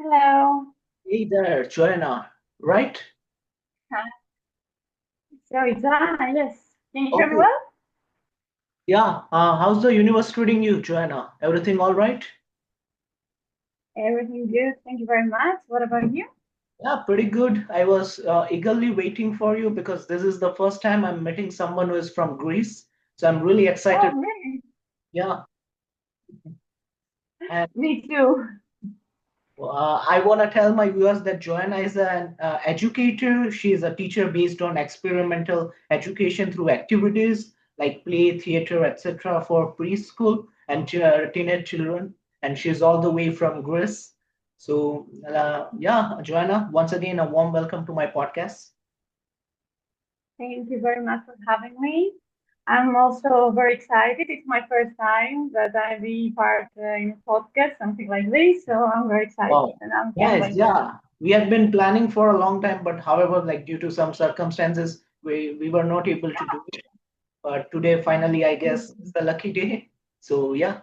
Hello. Hey there, Joanna, right? Hi. So it's Anna, yes. Can you hear me Okay. well? Yeah, how's the universe treating you, Joanna? Everything all right? Everything good. Thank you very much. What about you? Yeah, pretty good. I was eagerly waiting for you because this is the first time I'm meeting someone who is from Greece. So I'm really excited. Oh, really? Yeah, and Me too. I want to tell my viewers that Joanna is an educator. She is a teacher based on experimental education through activities like play, theater, etc. for preschool and teenage children. And she's all the way from Greece. So, yeah, Joanna, once again, a warm welcome to my podcast. Thank you very much for having me. I'm also very excited. It's my first time that I be part in a podcast, something like this. So I'm very excited Wow. and I can't Nice. wait. Yeah. We had been planning for a long time, but however, like due to some circumstances, we were not able to do it. But today, finally, I guess is the lucky day. So yeah.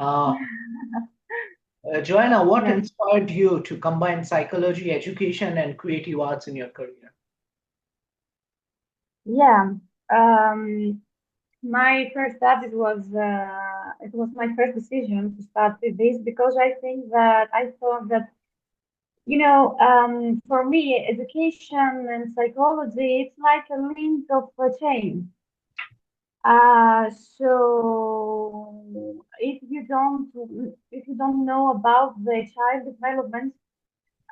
Uh, Joanna, what Yeah. inspired you to combine psychology, education, and creative arts in your career? Yeah. Um, my first studies was it was my first decision to start with this because I think that I thought that for me, education and psychology, it's like a link of a chain. So if you don't know about the child development,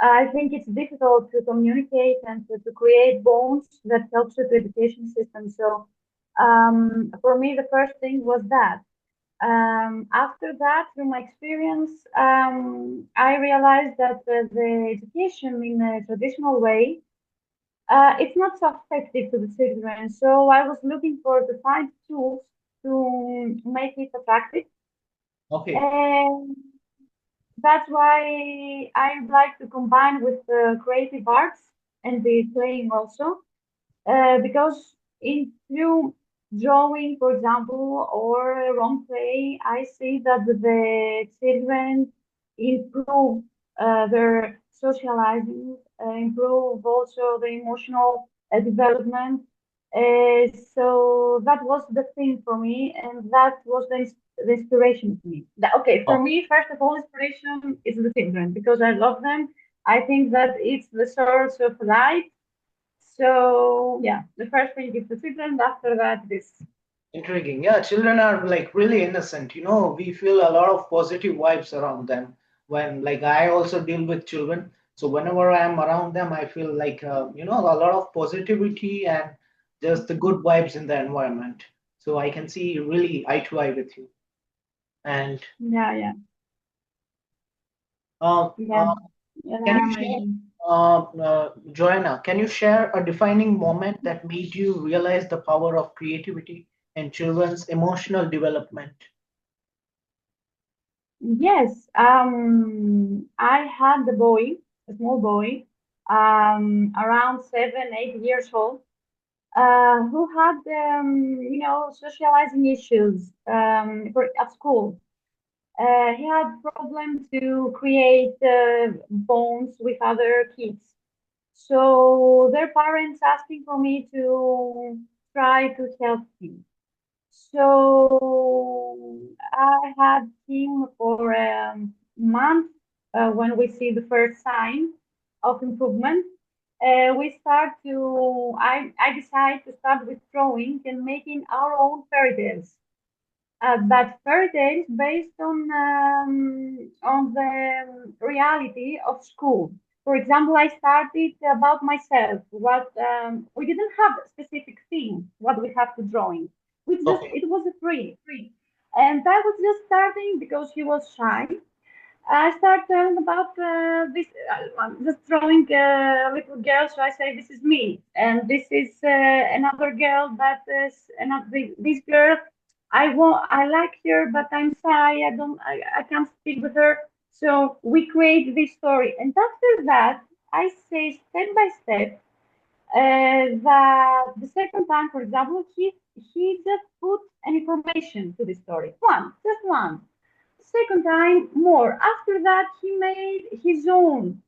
I think it's difficult to communicate and to create bonds that helps with the education system. So for me, the first thing was that. After that, through my experience, I realized that the education in a traditional way, it's not so effective to the children. So I was looking for to find tools to make it attractive. Okay. And that's why I would like to combine with the creative arts and the playing also, because in through drawing, for example, or role play, I see that the children improve their socializing, improve also the emotional development. So that was the thing for me, and that was the inspiration for me. Okay, for Oh, me, first of all, inspiration is the children because I love them. I think that it's the source of light, so yeah, the first thing is the children. After that, this. intriguing. Yeah, children are like really innocent. We feel a lot of positive vibes around them. When like I also deal with children, so whenever I am around them, I feel like a lot of positivity and just the good vibes in the environment. So I can see really eye to eye with you. And Yeah, yeah, uh, yeah, uh, can yeah. you share, Joanna, can you share a defining moment that made you realize the power of creativity in children's emotional development? Yes. I had the boy, a small boy, around 7, 8 years old, who had socializing issues at school. He had problem to create bonds with other kids. So their parents asking for me to try to help him. So I had him for a month when we see the first sign of improvement. I decided to start with drawing and making our own fairy tales, but fairy tales based on the reality of school. For example, I started about myself. What we didn't have a specific theme. What we have to drawing. We just Okay. it was a free, and I was just starting because he was shy. I started telling about this, just drawing a little girl. So I say, "This is me," and this is another girl. That is another this girl. I like her, but I'm shy. I can't speak with her. So we create this story, and after that, I say step by step that the second time, for example, he just put an information to the story. One, just one. second time more. After that, he made his own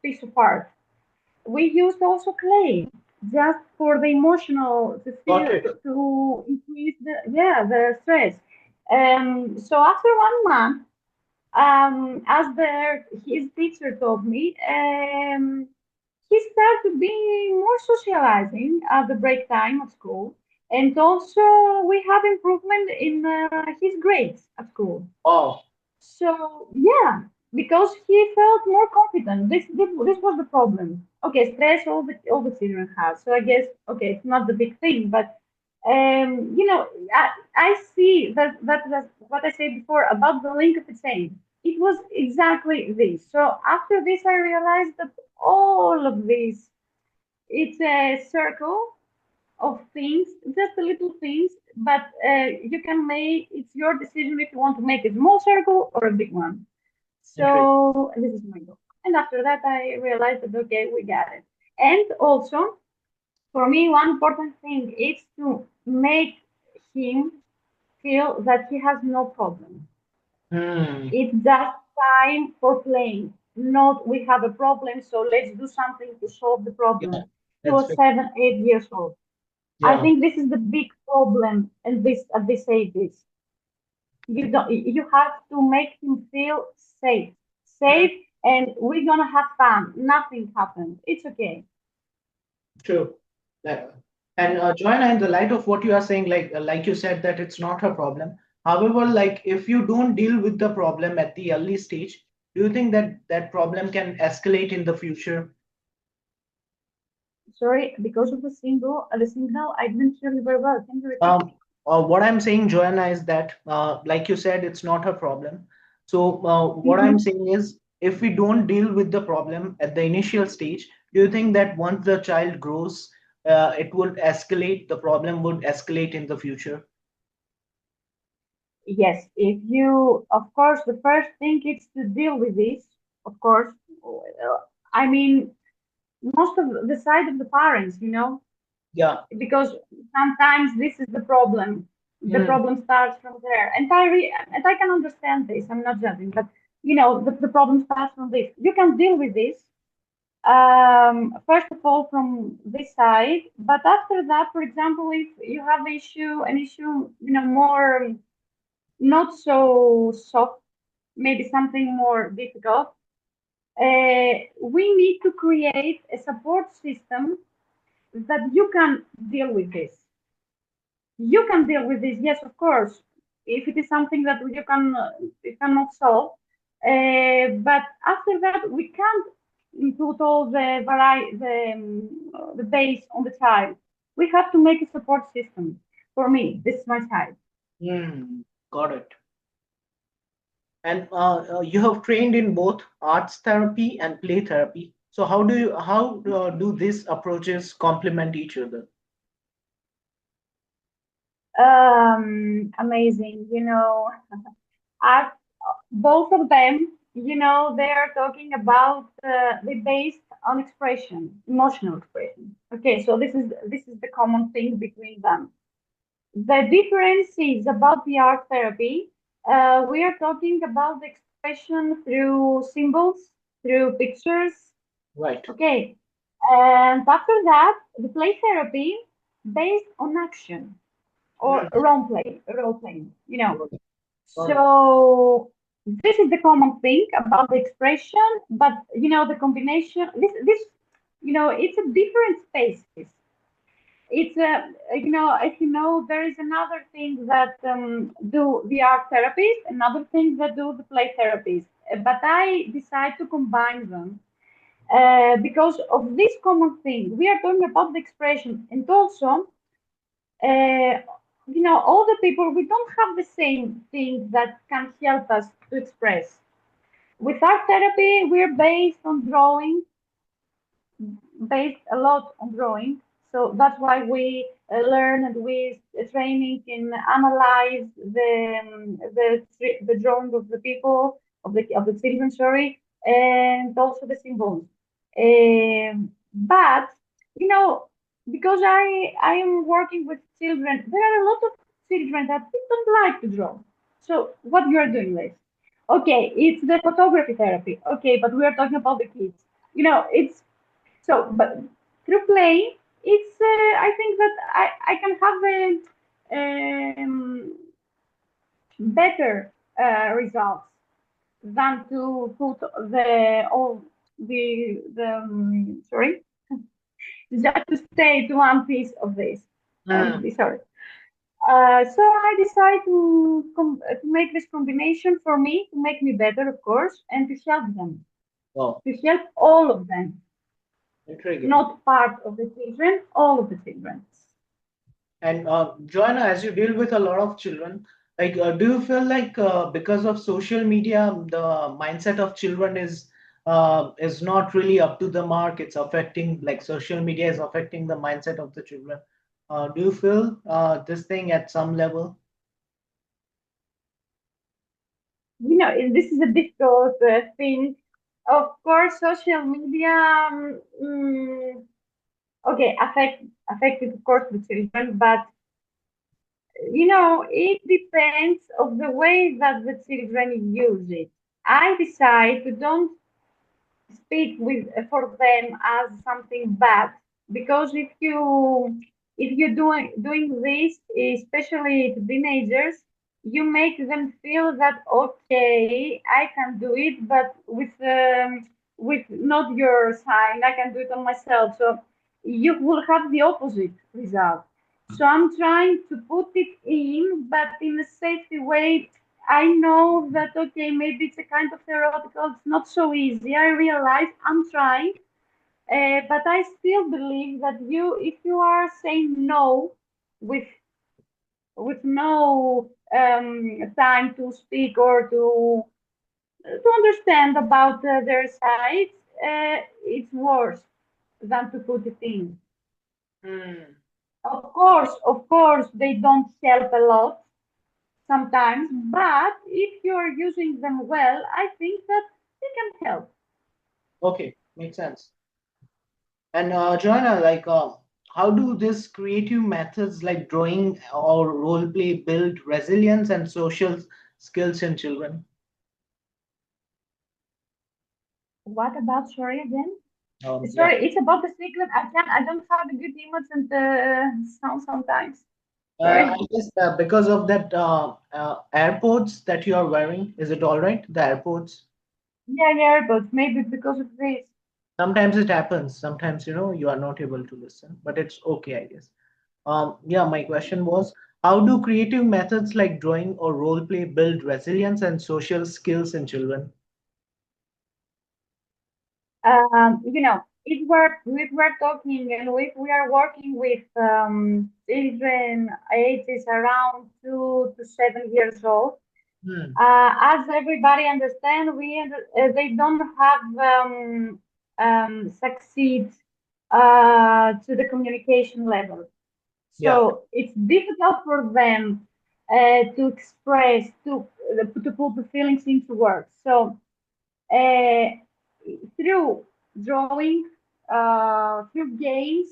piece of art. We used also clay just for the emotional to Got feel it. to increase the stress. So after 1 month, as his teacher told me, he started being more socializing at the break time at school, and also we have improvement in his grades at school. Oh, So yeah, because he felt more confident. This was the problem. Okay, stress all the children have. So I guess okay, it's not the big thing, but I see that what I said before about the link of the chain. It was exactly this. So after this, I realized that all of this it's a circle of things, just the little things, but you can make it's your decision if you want to make a small circle or a big one. interesting. So this is my goal. And after that, I realized that okay, we got it. And also, for me, one important thing is to make him feel that he has no problem. Hmm. It's just time for playing, not we have a problem, so let's do something to solve the Yeah, problem. He that's was very, 7, 8 years old. I yeah. think this is the big problem and this at this age is you have to make him feel safe. Hmm. Safe and we're gonna have fun. Nothing happened. It's okay. True. Like, and Joanna, in the light of what you are saying, like you said that it's not a problem. However, like if you don't deal with the problem at the early stage, do you think that that problem can escalate in the future? Sorry, because of the signal, I didn't hear you very well. Can you repeat? Um, what I'm saying, Joanna, is that, like you said, it's not a problem. So, what I'm Mm-hmm. saying is, if we don't deal with the problem at the initial stage, do you think that once the child grows, it would escalate, the problem would escalate in the future? Yes, if you, of course, the first thing is to deal with this. Of course, I mean, most of the side of the parents, Yeah. because sometimes this is the problem. The Mm, problem starts from there, and I can understand this. I'm not judging, but the problem starts from this. You can deal with this first of all from this side, but after that, for example, if you have an issue, more not so soft, maybe something more difficult. We need to create a support system that you can deal with this. You can deal with this, yes, of course, if it is something that you cannot solve. But after that, we can't put all the base on the child. We have to make a support system. For me, this is my side. got it. And you have trained in both arts therapy and play therapy. So how do these approaches complement each other? Amazing. I both of them, they are talking about the based on expression, emotional expression. Okay, so this is the common thing between them. The difference is about the art therapy. We are talking about the expression through symbols, through pictures. Right. Okay, and after that, the play therapy based on action or Mm, role playing. got it. Got it. So this is the common thing about the expression, but the combination. It's a different spaces. It's a if there is another thing that do the art therapies, another thing that do the play therapies. But I decide to combine them because of this common thing. We are talking about the expression, and also uh, all the people, we don't have the same thing that can help us to express. With art therapy, we're based a lot on drawing. So that's why we learn and we training in analyze the drawing of the people of the children, sorry, and also the symbols. But you know, because I am working with children, there are a lot of children that they don't like to draw. So what you are doing this? Okay, it's the photography therapy. Okay, but we are talking about the kids. It's so, but through play, it's I think that I can have better results than to put the sorry, just to state one piece of this. Mm. Sorry. So I decided to make this combination for me to make me better, of course, and to help them, Wow, to help all of them, intriguing. not part of the children, all of the children. And Joanna, as you deal with a lot of children, like, do you feel like because of social media, the mindset of children is not really up to the mark? It's affecting, like, social media is affecting the mindset of the children. Do you feel this thing at some level? This is a difficult thing. Of course, social media, okay, affected, of course, the children, but it depends of the way that the children use it. I decide to don't speak with for them as something bad, because if you doing this, especially to teenagers, you make them feel that okay, I can do it, but with not your sign, I can do it on myself. So you will have the opposite result. So I'm trying to put it in, but in a safety way. I know that, okay, maybe it's a kind of theoretical, it's not so easy. I realize I'm trying, but I still believe that if you are saying no with no time to speak or to understand about their sides, it's worse than to put it in. Hmm. Of course, they don't help a lot sometimes, but if you are using them well, I think that they can help. Okay, makes sense. And Joanna, like, how do this creative methods like drawing or role play build resilience and social skills in children? What about, sorry again? Yeah. Sorry, it's about the secret. I don't have a good image and sound sometimes. I Sorry. guess because of that AirPods that you are wearing, is it all right? The AirPods. Yeah, yeah, but maybe because of this. Sometimes it happens. Sometimes you are not able to listen, but it's okay, I guess. Yeah, my question was, how do creative methods like drawing or role play build resilience and social skills in children? If we're talking and if we are working with children ages around 2 to 7 years old, Hmm. as everybody understand, they don't have succeed to the communication level. Yeah. So it's difficult for them to express, to put the feelings into words. So uh, through drawing, through games,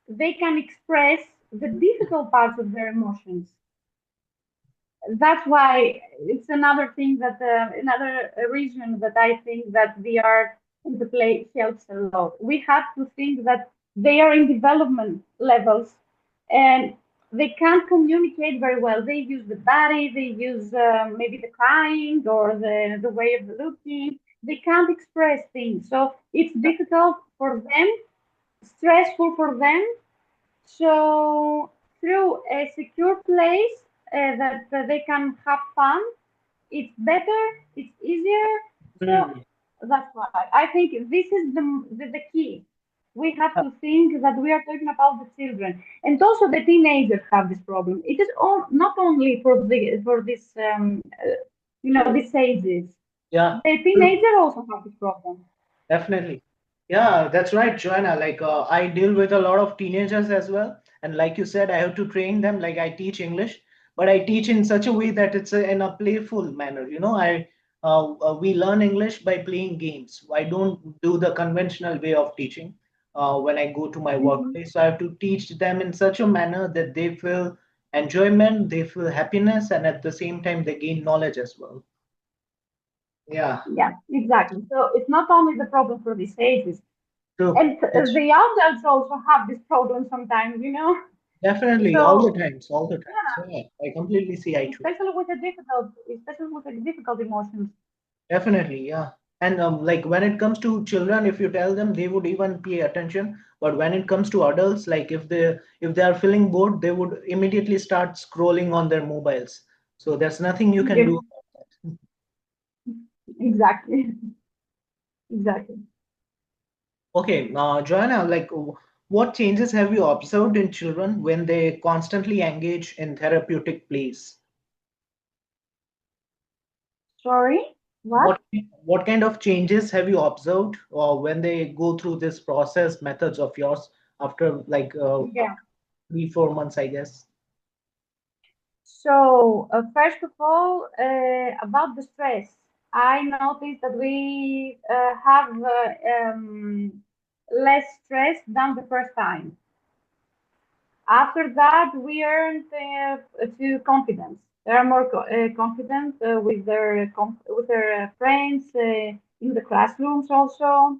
they can express the difficult parts of their emotions. That's why it's another thing that another reason that I think that the art and the play helps a lot. We have to think that they are in development levels and they can't communicate very well. They use the body, they use maybe the crying or the way of looking. They can't express things, so it's difficult for them, stressful for them. So through a secure place that they can have fun, it's better, it's easier. So Hmm. that's why I think this is the key. We have to think that we are talking about the children, and also the teenagers have this problem. It is not only for this these ages. Yeah. The teenagers also have this problem. Definitely. Yeah, that's right, Joanna. Like, I deal with a lot of teenagers as well. And like you said, I have to train them. Like, I teach English, but I teach in such a way that it's in a playful manner. We learn English by playing games. I don't do the conventional way of teaching when I go to my Mhm. workplace. So I have to teach them in such a manner that they feel enjoyment, they feel happiness, and at the same time they gain knowledge as well. Yeah, Yeah, exactly. So it's not only the problem for these ages, true. and That's the adults also have this problem sometimes, you know. definitely all the So times, all the times. yeah, Yeah, I completely see eye to it. especially with the difficult emotions. Definitely, yeah. And like when it comes to children, if you tell them, they would even pay attention. But when it comes to adults, like if they are feeling bored, they would immediately start scrolling on their mobiles. So there's nothing you can Yeah, do about that. exactly, exactly. Okay, Joanna, like what changes have you observed in children when they constantly engage in therapeutic plays? Sorry, what? What kind of changes have you observed when they go through this process methods of yours after like Yeah. 3 4 months, I guess? So, first of all, about the stress, I noticed that we have less stress than the first time. After that, we earned to confidence. They are more confident with their friends in the classrooms also.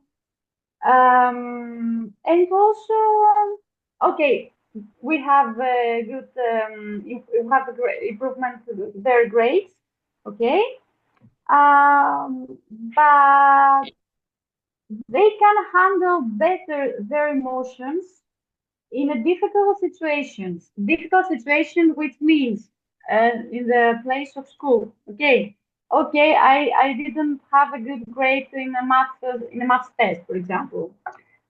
And also, okay, we have a good we have a great improvement to their grades. Okay, but they can handle better their emotions in a difficult situations. Difficult situation, which means in the place of school. Okay, okay, I didn't have a good grade in a math test, for example.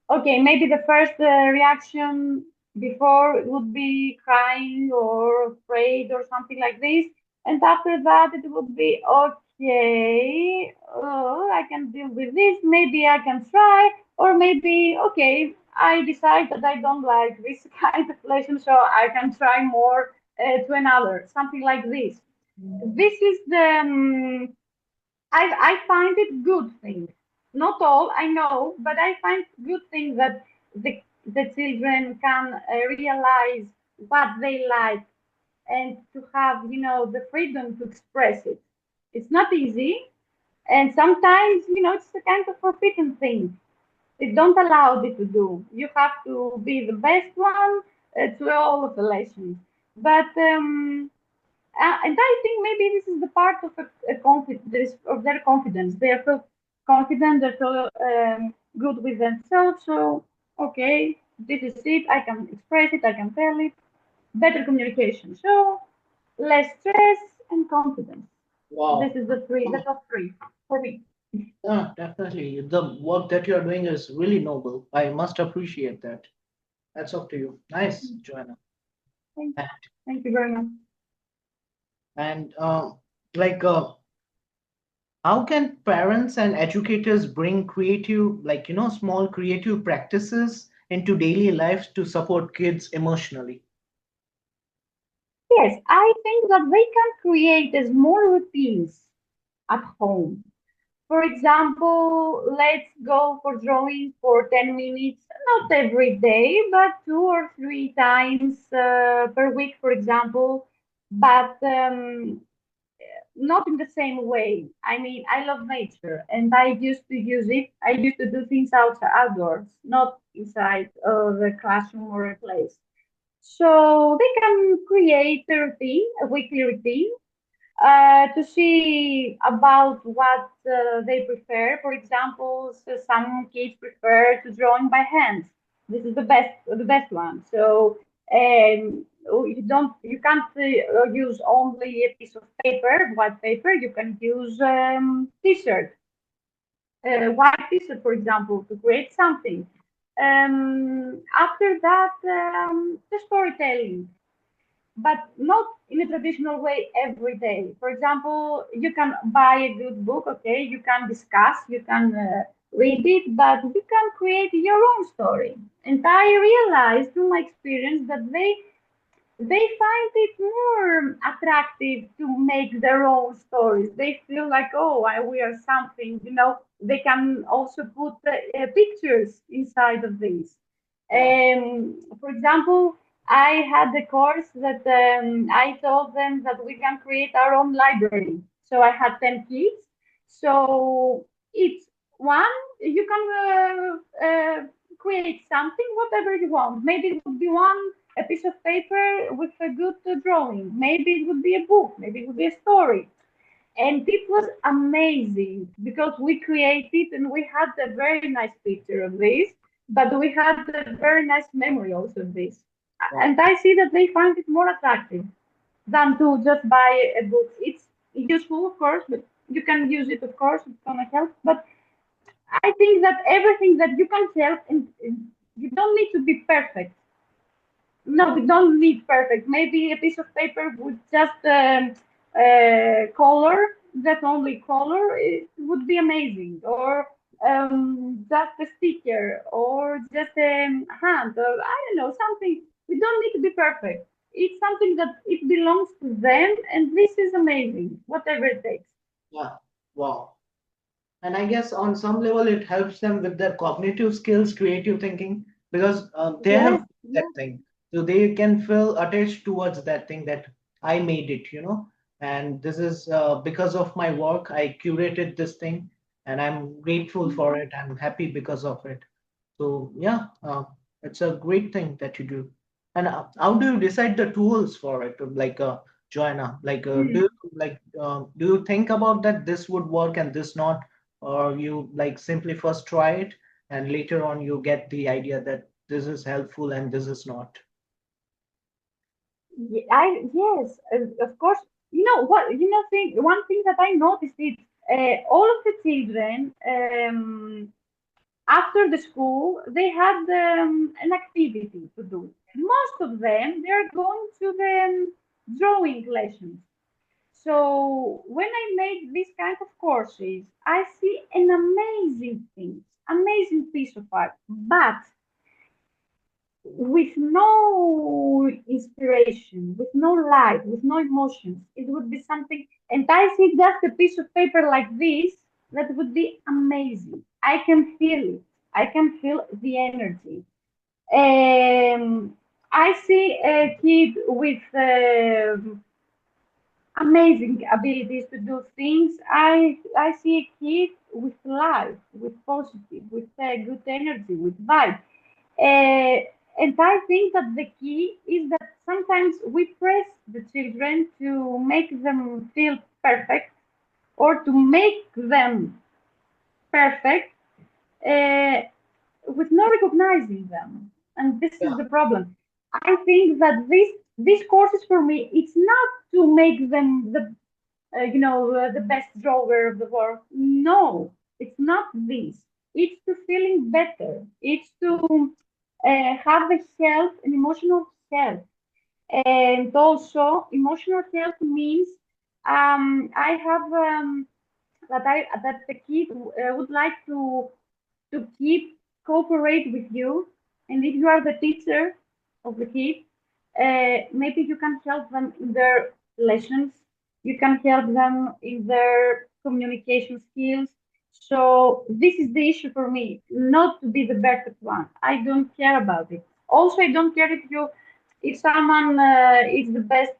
Okay, maybe the first reaction before would be crying or afraid or something like this. And after that, it would be okay, oh, I can deal with this. Maybe I can try, or maybe, okay, I decide that I don't like this kind of lesson, so I can try more to another, something like this. This is the I find it good thing. Not all, I know, but I find good thing that the children can realize what they like and to have, the freedom to express it. It's not easy, and sometimes, it's a kind of forbidden thing. They don't allow you to do. You have to be the best one to all of the lessons. But and I think maybe this is the part of a confidence of their confidence. They are so confident, they're so good with themselves. So okay, this is it. I can express it. I can tell it. Better communication. So less stress and confidence. This Wow. is the top three for me. Yeah, definitely. The work that you are doing is really noble. I must appreciate that. That's up to you. Nice, Joanna. Thank, thank you very much. And like, how can parents and educators bring creative, like, small creative practices into daily life to support kids emotionally? Yes, I think that they can create small routines at home. For example, let's go for drawing for 10 minutes, not every day, but 2 or 3 times per week, for example, but not in the same way. I mean, I love nature and I used to use it. I used to do things outdoors, not inside the classroom or a place. So they can create a routine, a weekly routine, to see about what they prefer. For example, so some kids prefer to drawing by hand. This is the best one. So you can't use only a piece of paper, white paper. You can use t-shirt, white t-shirt, for example, to create something. After that, the storytelling, but not in a traditional way every day. For example, you can buy a good book, okay, you can discuss, you can read it, but you can create your own story. And I realized through my experience that they find it more attractive to make their own stories. They feel like, oh, we are something, they can also put pictures inside of these. For example, I had the course that I told them that we can create our own library. So I had 10 kids. So it's one, you can create something, whatever you want. Maybe it would be a piece of paper with a good drawing. Maybe it would be a book. Maybe it would be a story. And it was amazing because we created and we had a very nice picture of this, but we had a very nice memory also of this. And Wow. I see that they find it more attractive than to just buy a book. It's useful, of course, but you can use it, of course, it's gonna help. But I think that everything that you can help, and you don't need to be perfect. No, we don't need perfect. Maybe a piece of paper with just color, just only color, it would be amazing. Or just a sticker, or just a hand, or I don't know, something. We don't need to be perfect. It's something that it belongs to them, and this is amazing, whatever it takes. Yeah. Wow. And I guess on some level it helps them with their cognitive skills, creative thinking, because they have Yes, that yes. thing. So they can feel attached towards that thing that I made it, and this is because of my work. I curated this thing and I'm grateful for it. I'm happy because of it. So yeah, it's a great thing that you do. And how do you decide the tools for it? Like Joanna, like do you think about that this would work and this not, or you like simply first try it and later on you get the idea that this is helpful and this is not? Yes, of course. You know what? One thing that I noticed is all of the children after the school they had an activity to do. Most of them they're going to the drawing lessons. So when I make this kind of courses, I see an amazing thing, amazing piece of art. But with no inspiration, with no light, with no emotions. It would be something, and I see just a piece of paper like this, that would be amazing. I can feel it. I can feel the energy. I see a kid with amazing abilities to do things. I see a kid with life, with positive, with good energy, with vibe. Uh, and I think that the key is that sometimes we press the children to make them feel perfect or to make them perfect uh, with no recognizing them. And this is Yeah, the problem. I think that these courses for me, it's not to make them the best drawer of the world. No, it's not this. It's to feeling better. It's to have a health, an emotional health. And also, emotional health means I have that the kid would like to keep cooperate with you, and if you are the teacher of the kid, maybe you can help them in their lessons. You can help them in their communication skills. So this is the issue for me, not to be the perfect one. I don't care about it. Also, I don't care if someone is the best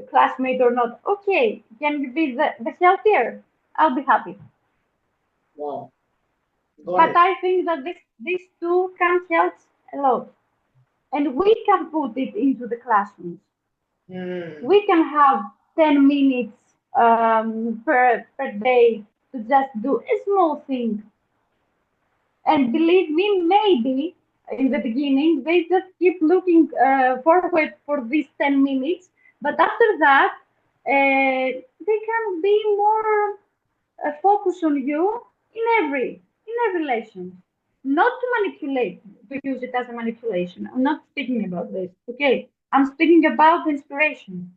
classmate or not. Okay, can you be the healthier? I'll be happy. wow, got But it. I think that these two can help a lot. And we can put it into the classrooms. Hmm. We can have 10 minutes per day to just do a small thing. And believe me, maybe in the beginning, they just keep looking forward for these 10 minutes. But after that, they can be more focused on you in every lesson. Not to manipulate, to use it as a manipulation. I'm not speaking about this. Okay, I'm speaking about the inspiration.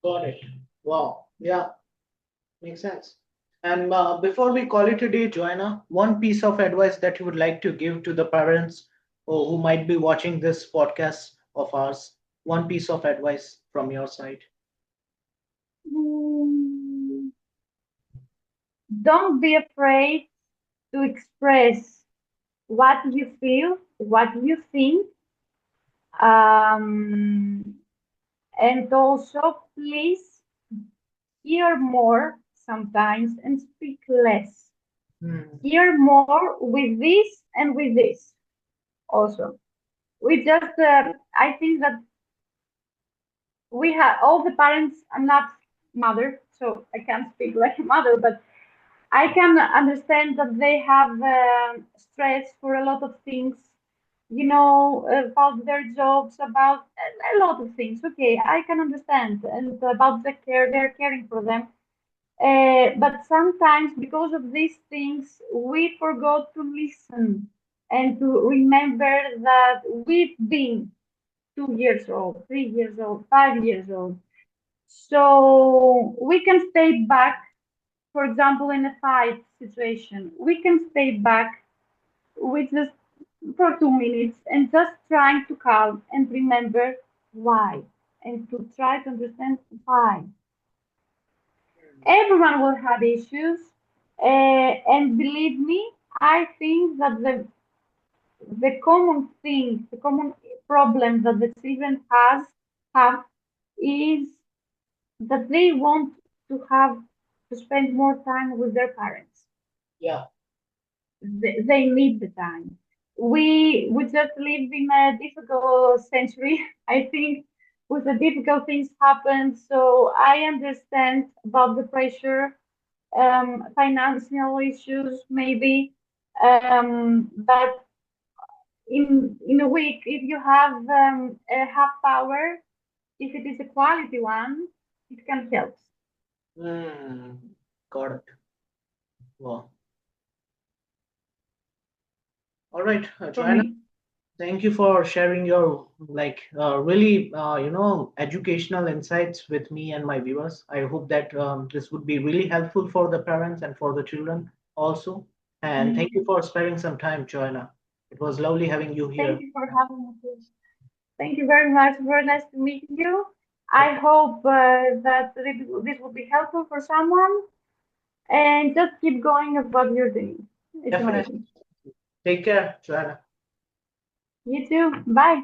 Got it. Wow. Yeah, makes sense. And before we call it a day, Joanna, one piece of advice that you would like to give to the parents or who might be watching this podcast of ours, one piece of advice from your side. Mm, don't be afraid to express what you feel, what you think, And also, please hear more sometimes and speak less. Mm. Hear more with this and with this also. We just, I think that we have all the parents. I'm not mother, so I can't speak like a mother, but I can understand that they have stress for a lot of things, about their jobs, about a lot of things. Okay, I can understand, and about the care they're caring for them. But sometimes, because of these things, we forgot to listen and to remember that we've been 2 years old, 3 years old, 5 years old. So we can stay back, for example, in a fight situation. We can stay back with just for 2 minutes and just trying to calm and remember why and to try to understand why. Everyone will have issues, and believe me, I think that the common thing, the common problem that the children have is that they want to spend more time with their parents. Yeah. They need the time. We just live in a difficult century, I think, with the difficult things happen. So I understand about the pressure, financial issues maybe, but in a week, if you have a half hour, if it is a quality one, it can help Mm. Got it. Wow. All right, for Joanna. me. Thank you for sharing your really educational insights with me and my viewers. I hope that this would be really helpful for the parents and for the children also. And thank you Mhm. for sparing some time, Joanna. It was lovely having you Thank here. you for having me. Thank you very much. Very nice to meet you. Yep. I hope that this will be helpful for someone, and just keep going with what you're doing. It's Definitely. amazing. Take care, Joanna. You too. Bye.